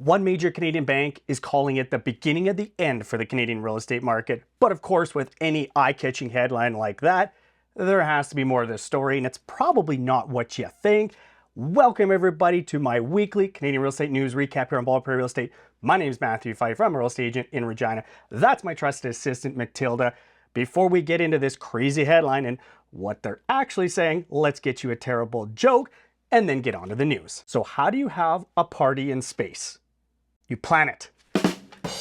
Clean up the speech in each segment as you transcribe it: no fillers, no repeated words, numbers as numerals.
One major Canadian bank is calling it the beginning of the end for the Canadian real estate market. But of course, with any eye-catching headline like that, there has to be more of this story, and it's probably not what you think. Welcome everybody to my weekly Canadian real estate news recap here on Bald Prairie Real Estate. My name is Matthew Pfeifer. I'm a real estate agent in Regina. That's my trusted assistant, Matilda. Before we get into this crazy headline and what they're actually saying, let's get you a terrible joke and then get on to the news. So how do you have a party in space? You plan it.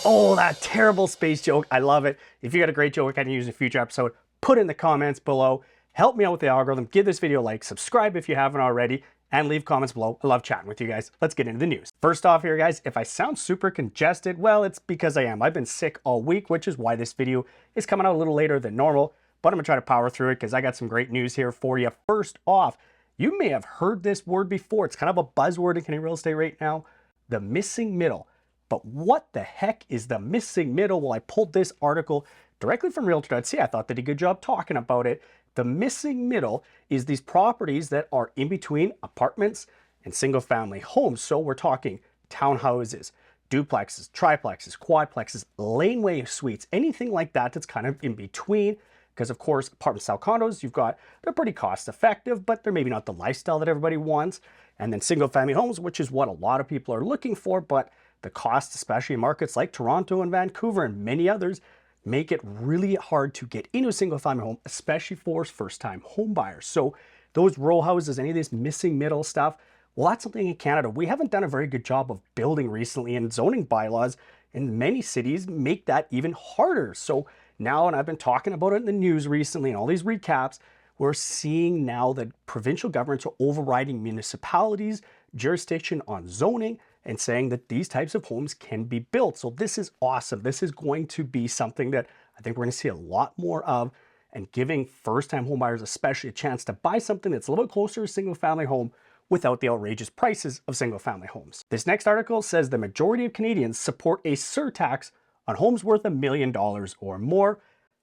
Oh, that terrible space joke. I love it. If you got a great joke I can use in a future episode, put it in the comments below. Help me out with the algorithm. Give this video a like, subscribe if you haven't already, and leave comments below. I love chatting with you guys. Let's get into the news. First off here, guys, if I sound super congested, well, it's because I am. I've been sick all week, which is why this video is coming out a little later than normal, but I'm gonna try to power through it because I got some great news here for you. First off, you may have heard this word before. It's kind of a buzzword in Canadian real estate right now, the missing middle. But what the heck is the missing middle? Well, I pulled this article directly from REALTOR.ca. I thought they did a good job talking about it. The missing middle is these properties that are in between apartments and single family homes. So we're talking townhouses, duplexes, triplexes, quadplexes, laneway suites, anything like that that's kind of in between. Because of course, apartment style condos, they're pretty cost effective, but they're maybe not the lifestyle that everybody wants. And then single family homes, which is what a lot of people are looking for, but the cost, especially in markets like Toronto and Vancouver and many others, make it really hard to get into a single family home, especially for first-time home buyers. So those row houses, any of this missing middle stuff, well, that's something in Canada we haven't done a very good job of building recently, and zoning bylaws in many cities make that even harder. So now, and I've been talking about it in the news recently and all these recaps, we're seeing now that provincial governments are overriding municipalities' jurisdiction on zoning and saying that these types of homes can be built. So this is awesome. This is going to be something that I think we're going to see a lot more of, and giving first-time home buyers especially a chance to buy something that's a little bit closer to a single-family home without the outrageous prices of single-family homes. This next article says the majority of Canadians support a Sur Tax on homes worth $1 million or more.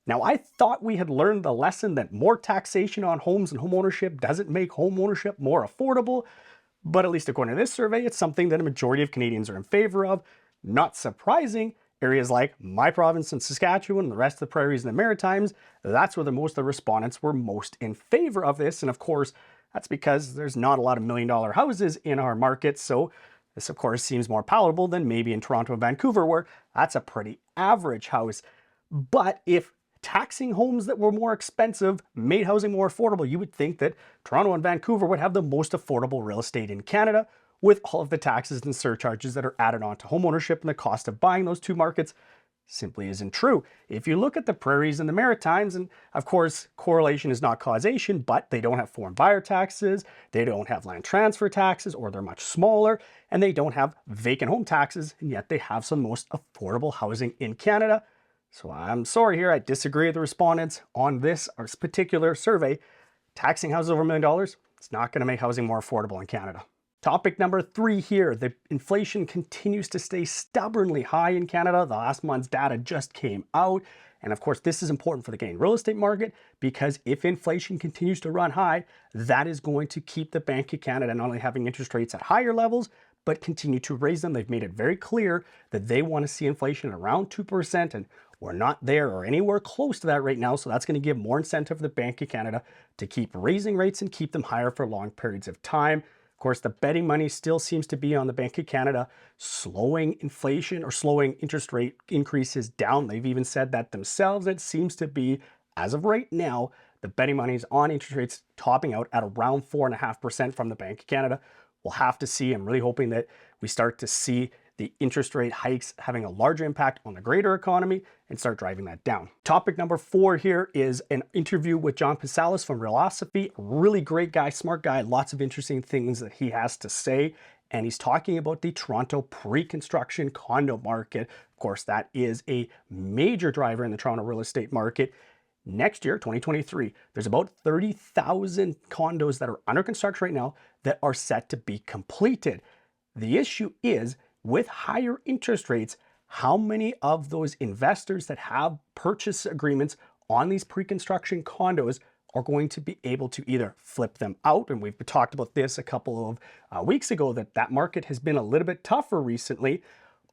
Now, I thought we had learned the lesson that more taxation on homes and home ownership doesn't make home ownership more affordable. But at least according to this survey, it's something that a majority of Canadians are in favor of. Not surprising, areas like my province in Saskatchewan and the rest of the prairies and the Maritimes, that's where most of the respondents were most in favor of this. And of course, that's because there's not a lot of $1 million houses in our market. So this, of course, seems more palatable than maybe in Toronto and Vancouver, where that's a pretty average house. But if taxing homes that were more expensive made housing more affordable, you would think that Toronto and Vancouver would have the most affordable real estate in Canada, with all of the taxes and surcharges that are added on to homeownership, and the cost of buying those two markets simply isn't true. If you look at the prairies and the Maritimes, and of course correlation is not causation, but they don't have foreign buyer taxes, they don't have land transfer taxes, or they're much smaller, and they don't have vacant home taxes, and yet they have some most affordable housing in Canada. So I'm sorry here, I disagree with the respondents on this particular survey. Taxing houses over $1 million, it's not going to make housing more affordable in Canada. Topic number 3 here, the inflation continues to stay stubbornly high in Canada. The last month's data just came out. And of course, this is important for the Canadian real estate market, because if inflation continues to run high, that is going to keep the Bank of Canada not only having interest rates at higher levels, but continue to raise them. They've made it very clear that they want to see inflation around 2%, and we're not there or anywhere close to that right now. So that's going to give more incentive for the Bank of Canada to keep raising rates and keep them higher for long periods of time. Of course, the betting money still seems to be on the Bank of Canada slowing inflation or slowing interest rate increases down. They've even said that themselves. It seems to be, as of right now, the betting money is on interest rates topping out at around 4.5% from the Bank of Canada. We'll have to see. I'm really hoping that we start to see the interest rate hikes having a larger impact on the greater economy and start driving that down. Topic number 4 here is an interview with 𝗤𝗂𝗃𝗃 from Realosophy. Really great guy, smart guy, lots of interesting things that he has to say. And he's talking about the Toronto pre-construction condo market. Of course, that is a major driver in the Toronto real estate market. Next year, 2023, there's about 30,000 condos that are under construction right now that are set to be completed. The issue is, with higher interest rates, how many of those investors that have purchase agreements on these pre-construction condos are going to be able to either flip them out, and we've talked about this a couple of weeks ago, that market has been a little bit tougher recently,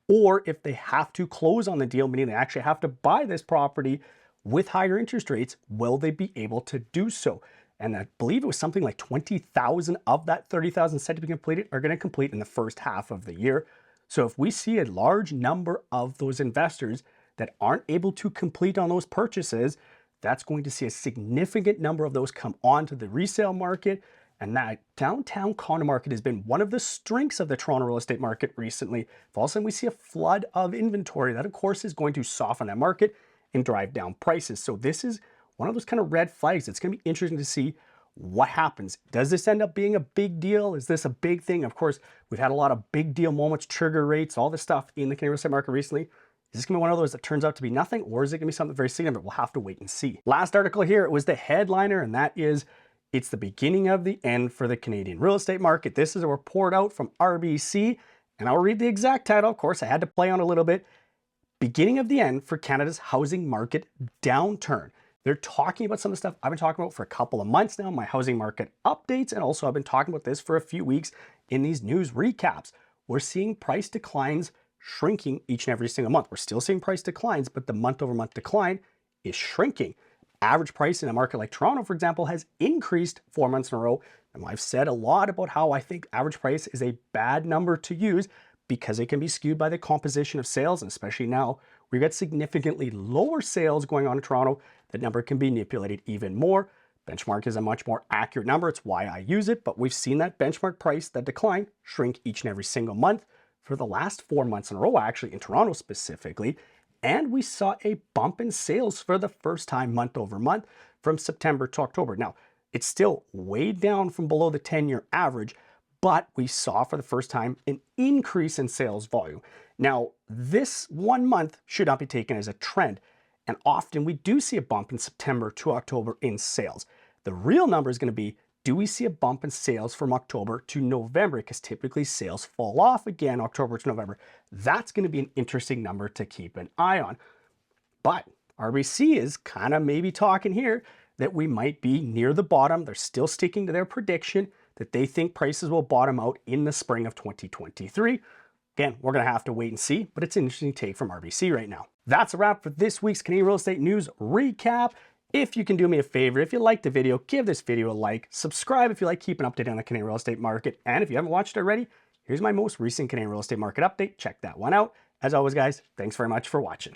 or if they have to close on the deal, meaning they actually have to buy this property with higher interest rates, will they be able to do so? And I believe it was something like 20,000 of that 30,000 set to be completed are going to complete in the first half of the year. So if we see a large number of those investors that aren't able to complete on those purchases, that's going to see a significant number of those come onto the resale market. And that downtown condo market has been one of the strengths of the Toronto real estate market recently. If all of a sudden we see a flood of inventory, that of course is going to soften that market and drive down prices. So this is one of those kind of red flags. It's going to be interesting to see what happens. Does this end up being a big deal? Is this a big thing? Of course, we've had a lot of big deal moments, trigger rates, all this stuff in the Canadian real estate market recently. Is this going to be one of those that turns out to be nothing, or is it going to be something very significant? We'll have to wait and see. Last article here, it was the headliner, and that is, it's the beginning of the end for the Canadian real estate market. This is a report out from RBC, and I'll read the exact title. Of course, I had to play on a little bit. Beginning of the end for Canada's housing market downturn. They're talking about some of the stuff I've been talking about for a couple of months now, my housing market updates, and also I've been talking about this for a few weeks in these news recaps. We're seeing price declines shrinking each and every single month. We're still seeing price declines, but the month-over-month decline is shrinking. Average price in a market like Toronto, for example, has increased 4 months in a row. And I've said a lot about how I think average price is a bad number to use because it can be skewed by the composition of sales, and especially now we've got significantly lower sales going on in Toronto. That number can be manipulated even more. Benchmark is a much more accurate number. It's why I use it, but we've seen that benchmark price, that decline, shrink each and every single month for the last 4 months in a row, actually, in Toronto specifically. And we saw a bump in sales for the first time month over month from September to October. Now, it's still way down from below the 10-year average, but we saw for the first time an increase in sales volume. Now, this 1 month should not be taken as a trend, and often we do see a bump in September to October in sales. The real number is going to be, do we see a bump in sales from October to November? Because typically sales fall off again October to November. That's going to be an interesting number to keep an eye on. But RBC is kind of maybe talking here that we might be near the bottom. They're still sticking to their prediction that they think prices will bottom out in the spring of 2023. Again, we're going to have to wait and see, but it's an interesting take from RBC right now. That's a wrap for this week's Canadian Real Estate News Recap. If you can do me a favor, if you liked the video, give this video a like, subscribe if you like keeping updated on the Canadian real estate market, and if you haven't watched it already, here's my most recent Canadian real estate market update. Check that one out. As always, guys, thanks very much for watching.